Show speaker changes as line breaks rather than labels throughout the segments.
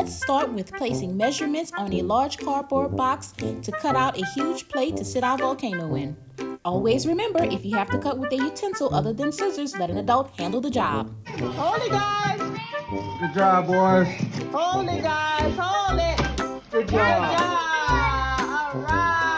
Let's start with placing measurements on a large cardboard box to cut out a huge plate to sit our volcano in. Always remember, if you have to cut with a utensil other than scissors, let an adult handle the job.
Hold it, guys.
Good job, boys.
Hold it, guys. Hold it.
Good job.
Good job. All right.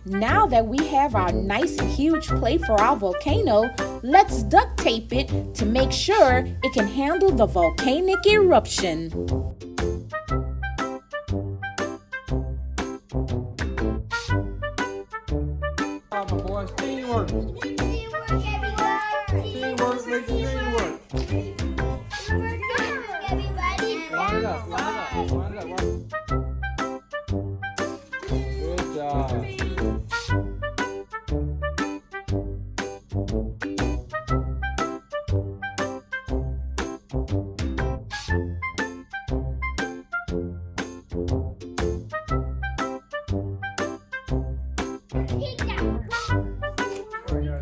Now that we have our nice and huge plate for our volcano, let's duct tape it to make sure it can handle the volcanic eruption.
Boys, teamwork. Teamwork makes the dream work. Line it up, line it up, line it up. Good job.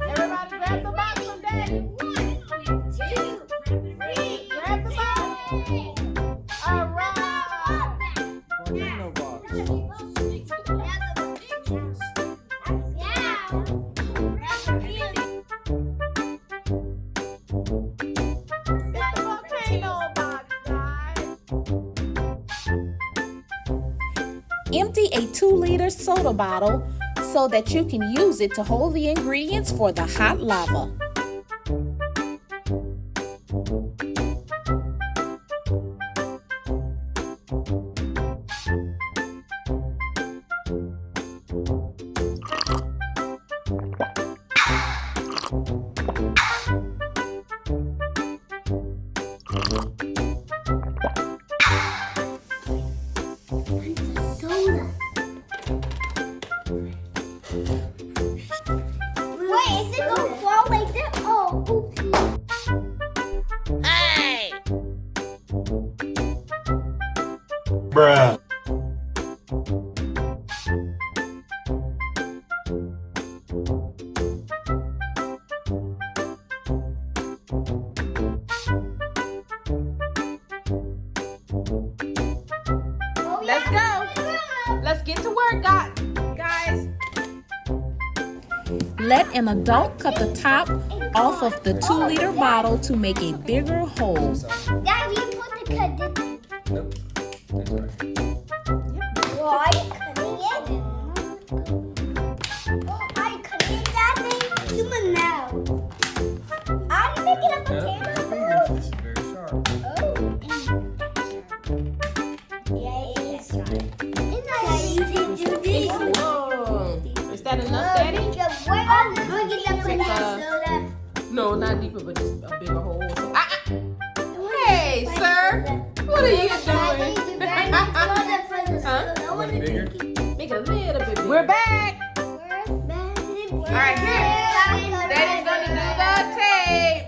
Everybody grab the box from Daddy. 1, 2, 3. Grab the box. All right.
Volcano box.
Empty a 2-liter soda bottle so that you can use it to hold the ingredients for the hot lava.
Wait, is it gonna fall like that? Oh, oopsie.
Hey!
Bruh.
Let's go. Let's get to work, guys.
Let an adult cut the top off of the 2-liter bottle to make a bigger hole.
Dad, you put the cut.
Nope. That's right.
Why are you cutting it? Are you cutting it that thing? Human now. Are you picking up a camera?
This is very sharp.
Yeah, it is. It's not easy to do this.
Whoa. Is that enough, Daddy? No, not deeper, but just a bigger hole. Hey, sir. What are you doing? Huh?
I want it bigger.
Make it a little bit bigger. We're back. All right, here. Daddy's going to do the tape.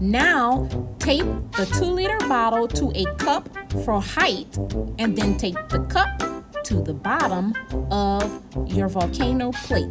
Now, tape the 2-liter bottle to a cup for height and then tape the cup to the bottom of your volcano plate.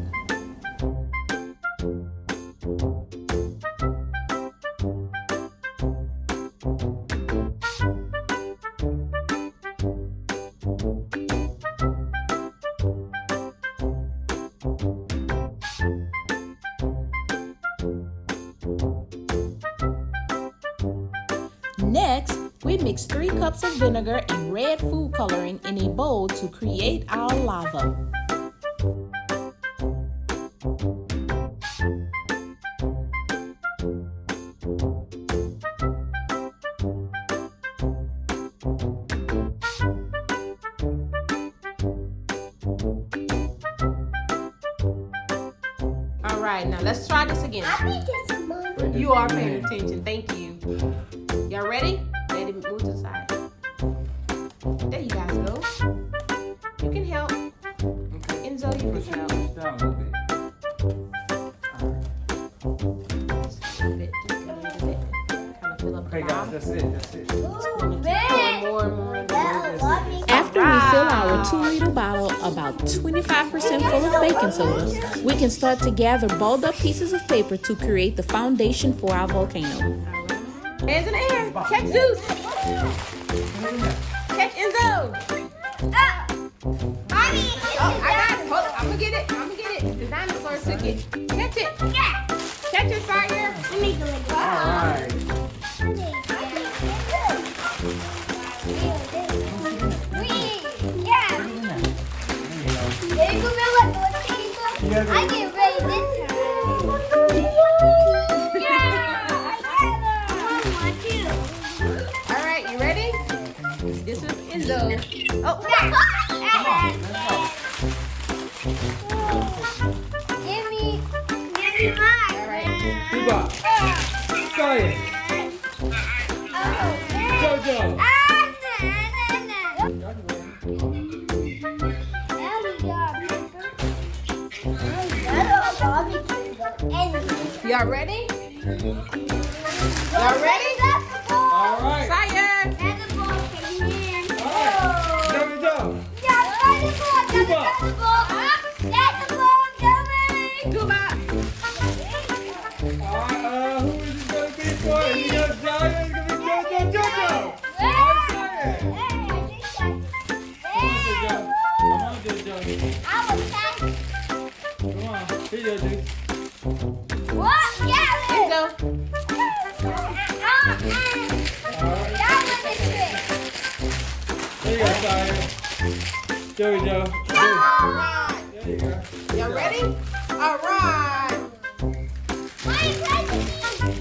Next, we mix 3 cups of vinegar and red food coloring in a bowl to create our lava.
All right, now let's try this again. You are paying attention. Thank you. Y'all ready? Ready? Move to the side. There you guys go. You can help. Enzo, you
Push
can
it
help.
down a little bit.
Just a little bit. Just a little bit. Kind of fill up the
Okay,
bottom. bottom.
That's it. That's it.
Ooh, man.
More and more.
That love me.
After we fill our 2-liter bottle about 25% full of baking soda, we can start to gather balled up pieces of paper to create the foundation for our volcano.
Hands in the air. Catch Zeus. Catch Enzo.
Mommy,
Oh, I got it. Hold, I'm gonna get it. I'm gonna get it. The dinosaur took it. Catch it.
yeah.
Catch it, Sire.
Let me go like
All right.
I get ready this time. Yeah, I get it.
All right, you ready? This is Enzo. Oh,
Give me mine.
all right.
Cuba. Science. Jojo.
Y'all ready? Y'all ready?
All right.
Sire.
Jojo.
Cuba.
Who is it going to be for? You know, Science is going to be Jojo. All right, Science. Come on, Jojo. Come on. Here, Jojo.
Enzo.
There you go, Science. Jojo. There you go.
Y'all ready? All right.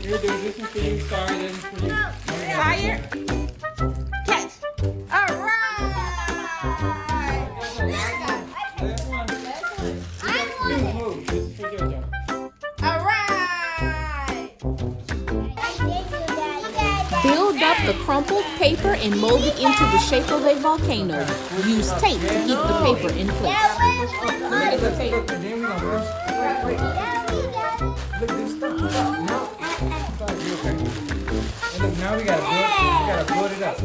Here, do this one for you. Sorry, this is for you.
Sire. Catch. All right.
Last one. Move. This is for Jojo.
All right.
Build up the crumpled paper and mold it into the shape of a volcano. Use tape to keep the paper in place.
Look, and then we gonna push. Look, this stuff. Now, okay. And look, now we gotta build it up.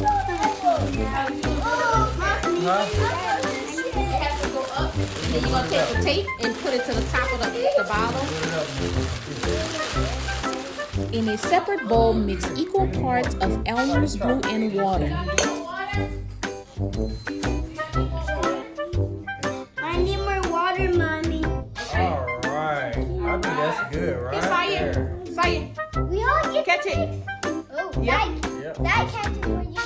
Huh?
It has to go up. Then you're gonna take the tape and put it to the top of the bottle.
In a separate bowl, mix equal parts of Elmer's glue and water.
I need more water, Mommy.
All right. I think that's good, right?
Sire.
there.
Sire.
We all get
Catch it.
Oh,
Yep.
Yep.
that catches for you.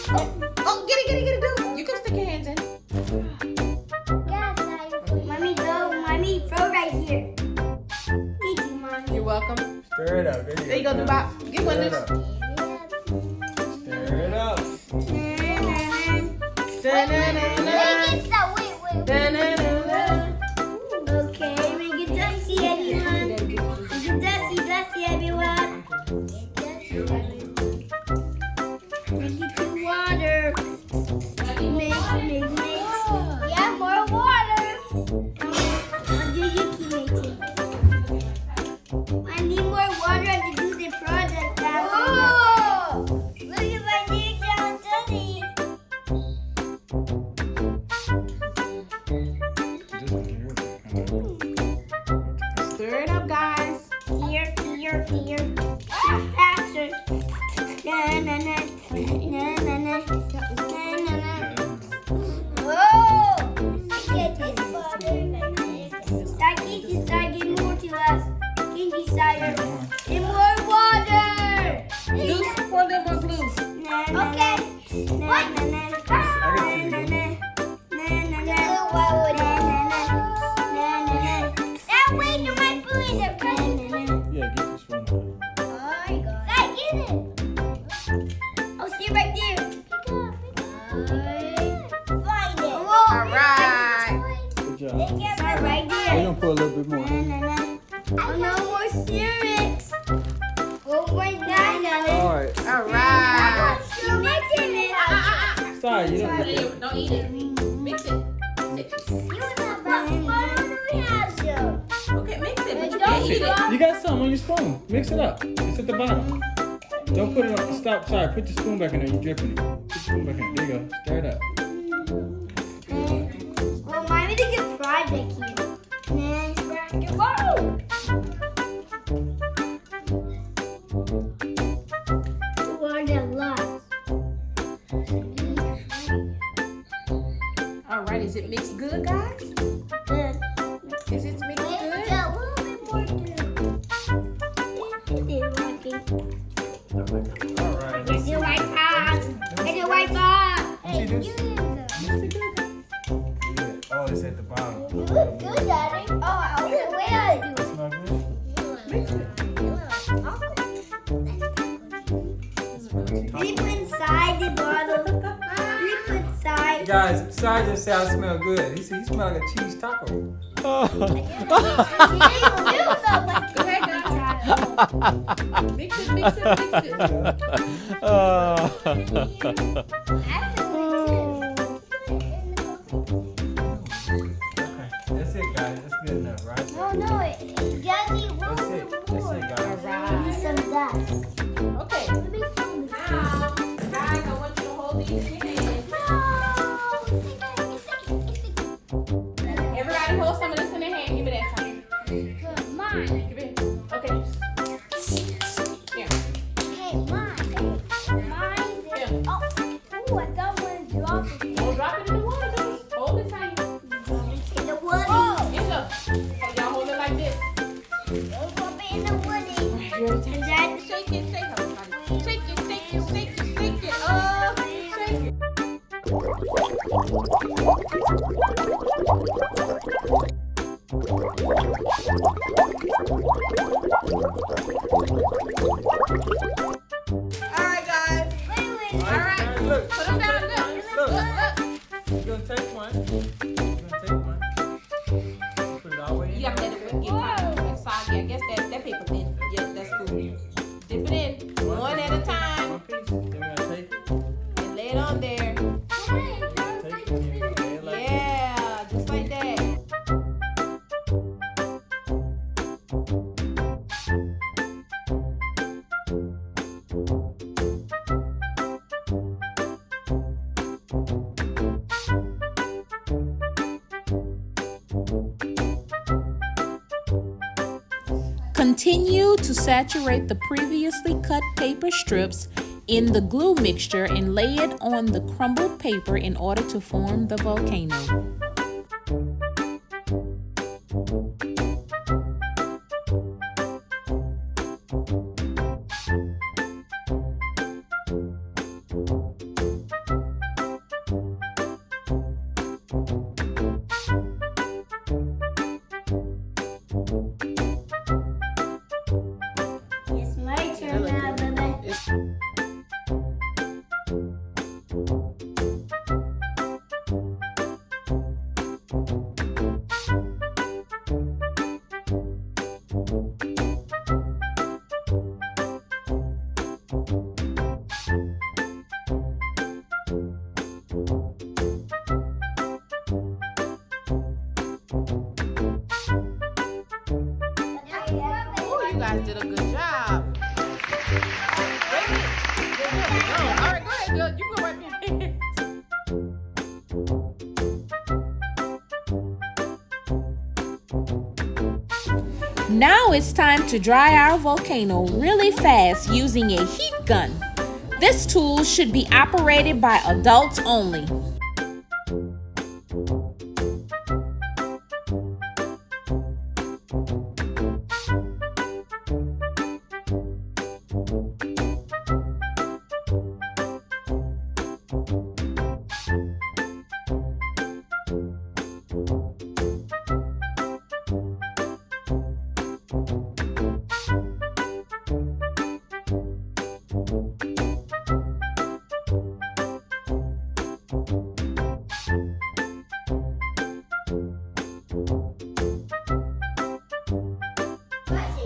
Oh, get it, do. You can stick your hands in.
Yeah, Mommy, go. Mommy, throw right here. Thank you, Mommy.
You're welcome.
Stir it up.
There you go, Dubop. Get one
Stir
of
it up.
this.
Stir it up.
Da-na-na-na. Da-na-na-na.
Okay, make it dusty, everyone. Make it dusty, everyone. Make it to water. Mix. Yeah, more water. How do you keep mixing? I need more water to do the project. Oh! Look at my knee down, Daddy.
Stir it up, guys.
Here. Faster. Na na na. Whoa! Get this water. Start getting more to us. Kinky side. And more water.
Use pour a little more glue.
Okay. That way to my food.
Yeah, get this one.
Oh, see right there. Find it.
All right.
Good job.
Start right
We're
there.
gonna put a little bit more.
Oh, no more ceramics. Oh, right now.
All right.
All right.
You're mixing it.
Sorry, you don't
Don't
get
eat
it.
it. Don't eat it. Mix it.
You got some on your spoon. Mix it up. It's at the bottom. Don't put it on. Stop. Sorry. Put the spoon back in there. You're dripping it. Put the spoon back in there. There you go. Stir it up.
Remind me to get fried back here.
All right, is it mixed good, guys?
Good.
Is it mixed good?
Yeah, a little bit more good. It is working.
All right.
It's your white sauce. It's your white sauce.
You see this?
You
Yeah. Oh, it's at the bottom.
look good, Daddy. Oh, okay, wait, I do it.
Smell good?
Deep inside the bottle. Deep inside.
Guys, Sai just said I smell good. He said you smell like a cheese taco.
Go ahead, guys. Mix it, mix it, mix it.
Okay, that's it, guys. That's good enough, right?
No, Daddy,
That's it. That's it, guys.
give me some dust.
Okay.
Give me some
Now, guys, I want you to hold these in your hands. Everybody hold some of this in their hand. Give me that time.
Good, mine.
Give it. Okay. Here.
Hey, mine. Mine.
Yeah.
Oh, ooh, I got one drop it.
Don't drop it in the water. Just hold it tight.
In the woody.
Yes, sir. So y'all hold it like this.
Don't drop it in the woody. And then
Shake it, shake it. Shake it, shake it, shake it, shake it. Oh, shake it. Alright, guys.
wait.
Alright.
Guys, look.
Put them down. Look. Look, look.
You're gonna take one. You're gonna take one. Put it all the way in.
You have to let it get kind of soggy. I guess that paper thin. Yes, that's cool. Dip it in one at a time
One piece. Then we're gonna take it.
and lay it on there.
Take it. And then lay it like
Yeah, just like that.
Continue to saturate the previously cut paper strips in the glue mixture and lay it on the crumbled paper in order to form the volcano.
It's my turn now, baby.
Oh, you guys did a good job. Wait a minute. Good. Go. All right, go ahead. Good. You go wipe your hands.
Now it's time to dry our volcano really fast using a heat gun. This tool should be operated by adults only.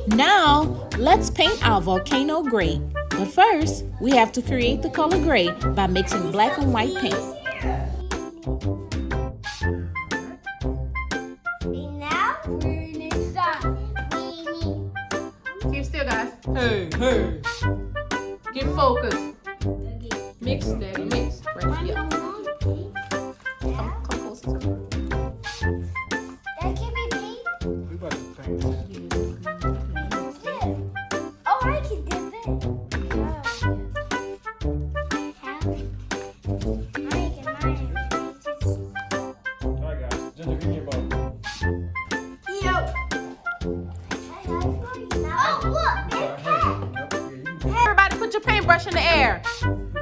Now, let's paint our volcano gray. But first, we have to create the color gray by mixing black and white paint.
And now we need some. We need.
Keep still, guys. Hey, hey. Give focus. Mix, Daddy, mix. Right here. Come closer to me.
That can be paint.
We about to paint it.
Oh, I can dip it.
Alright guys, Ginger, give me a bowl.
Everybody put your paintbrush in the air.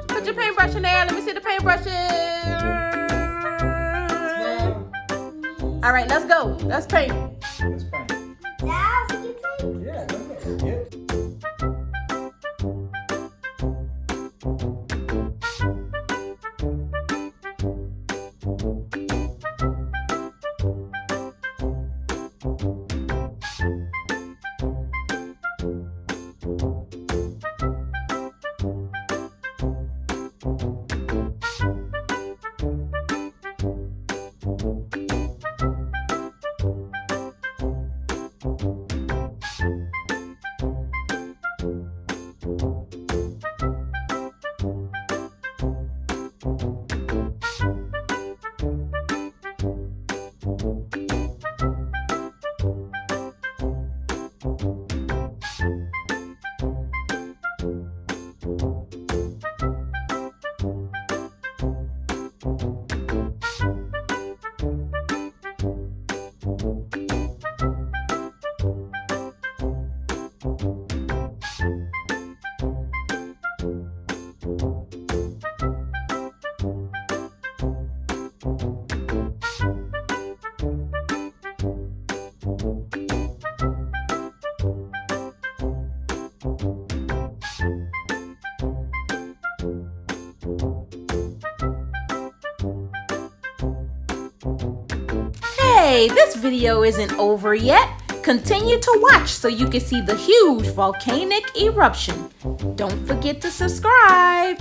Put your paintbrush in the air. Let me see the paintbrushes. All right, let's go. Let's paint.
Let's paint. Yeah, go ahead. Yep.
Hey, this video isn't over yet. Continue to watch so you can see the huge volcanic eruption. Don't forget to subscribe.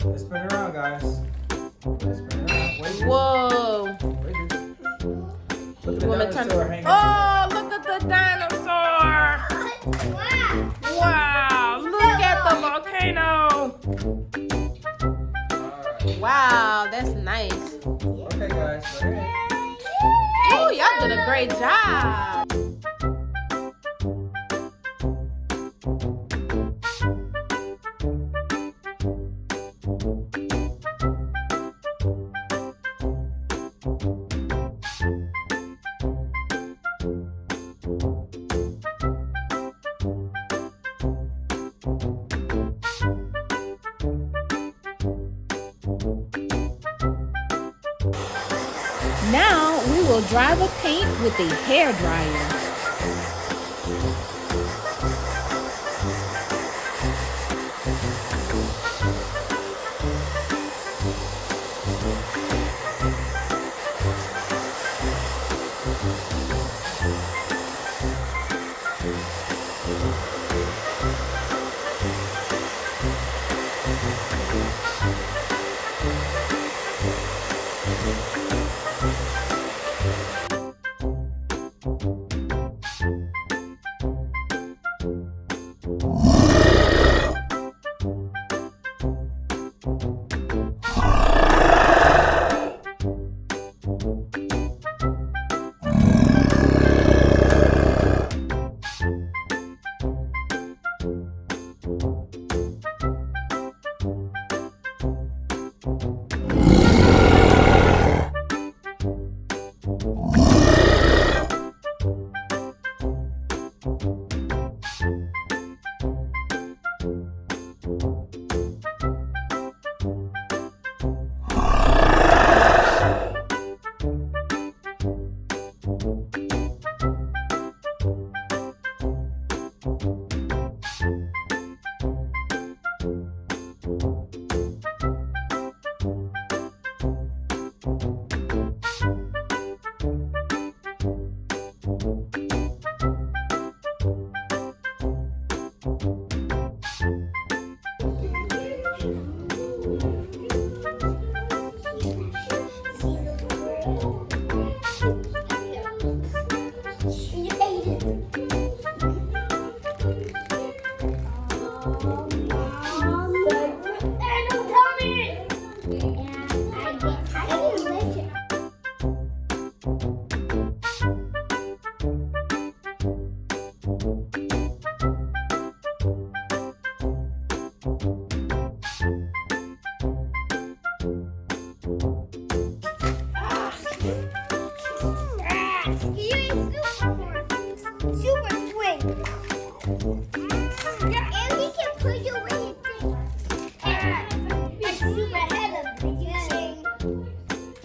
Let's spin it around, guys. Let's spin it around. Wait.
Whoa.
Wait. Look
You want me
at
to
the
turn
dinosaur
it?
hanging.
Oh, look at the dinosaur. Wow, look at the volcano.
Alright.
Wow, that's nice.
Okay, guys. Go ahead.
Oh, y'all did a great job.
Now we will dry the paint with a hair dryer.
Super swing. Yeah, and we can put you where you think. Like super ahead of the beginning. Yeah, okay.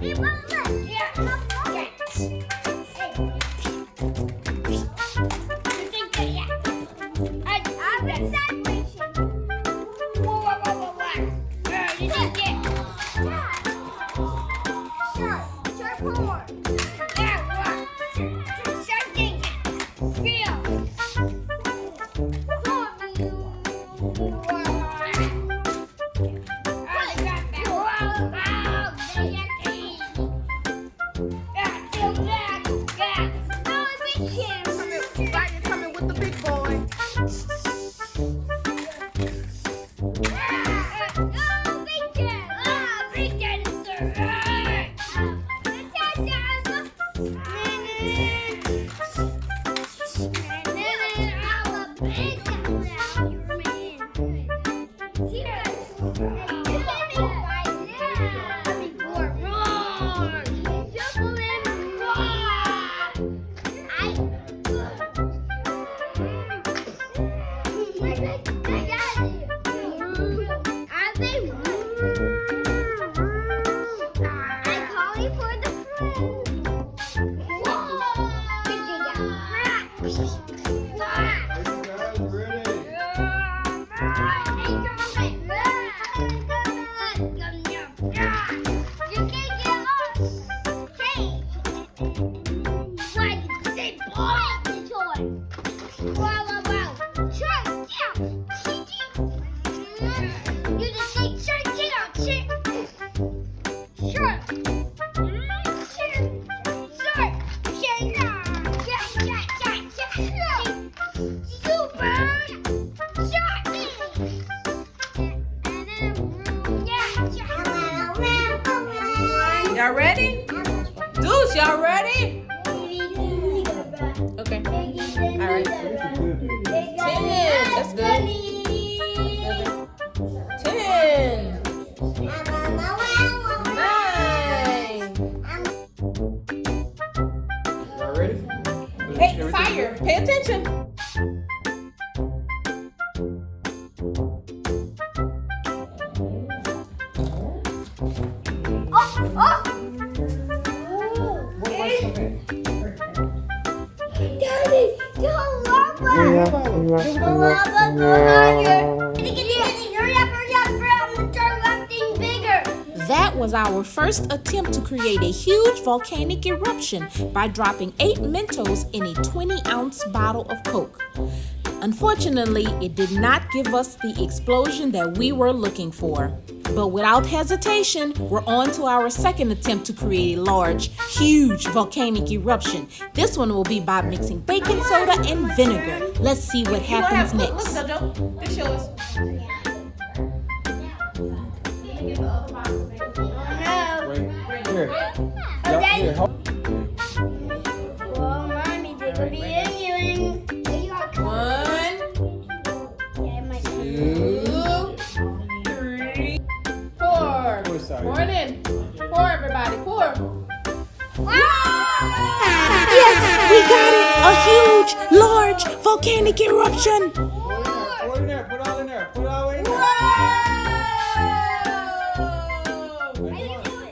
You think that, yeah. I'm in separation. Whoa. You think it. Sure, more. Yeah, what? Sure thing. Feel.
Coming with the big boy. Y'all ready? Deuce, y'all ready? Okay. All right. 10. That's good. 10. 9.
Y'all ready?
Hey, fire. Pay attention.
Daddy, the lava! The lava go higher! Hurry up, from the erupting bigger!
That was our first attempt to create a huge volcanic eruption by dropping 8 Mentos in a 20-ounce bottle of Coke. Unfortunately, it did not give us the explosion that we were looking for. But without hesitation, we're on to our second attempt to create a large, huge volcanic eruption. This one will be by mixing baking soda and vinegar. Let's see what happens next.
Look, Jojo. This yours.
Wait, here. Y'all, here, hold.
Oh, Mommy, they could be in.
1, 2, 3, 4.
Pour, sorry.
Pour it in. Pour, everybody. Pour.
Wow!
We got it! A huge, large volcanic eruption!
Pour in there. Put all in there. Put all in there.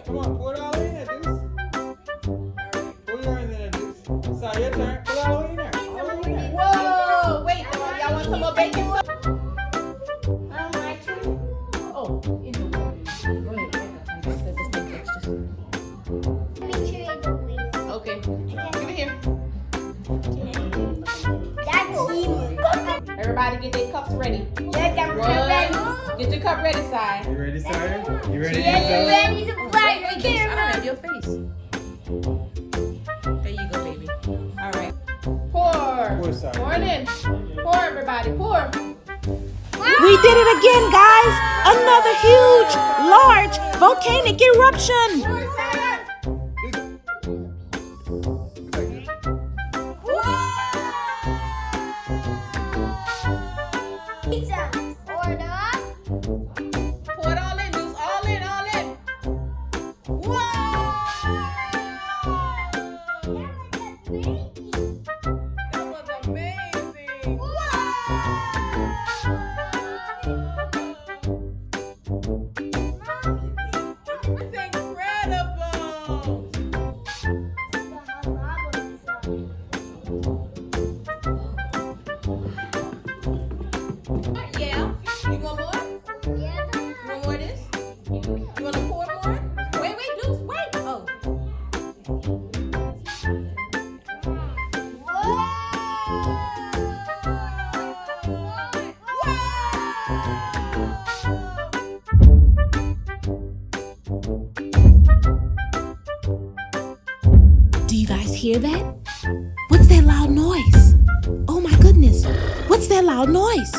Come on, pour it all in there, Deuce. Pour your in there, Deuce. Sorry, your turn. Put all in there. All in there.
Whoa! Wait, y'all want some more baking soda?
My turn.
Oh, you know what? Go ahead.
Make sure you don't waste.
Okay. Give it here.
That's you.
Everybody get their cups ready.
Get them ready.
Get your cup ready, Si.
You ready, Sire? You ready?
Get
to go?
ready to fly
Wait,
the
I don't
camera.
have your face. There you go, baby. All right. Pour.
Pour, Si.
Pour it in. Pour, everybody. Pour.
We did it again, guys! Another huge, large volcanic eruption!
Pizza. Order.
Pour it all in, Deuce. All in, all in. Whoa! That was amazing. It's incredible. Yeah. You want more? You want more of this? You want to pour more? Wait, Deuce, wait. Oh.
Do you guys hear that? What's that loud noise? Oh my goodness, what's that loud noise?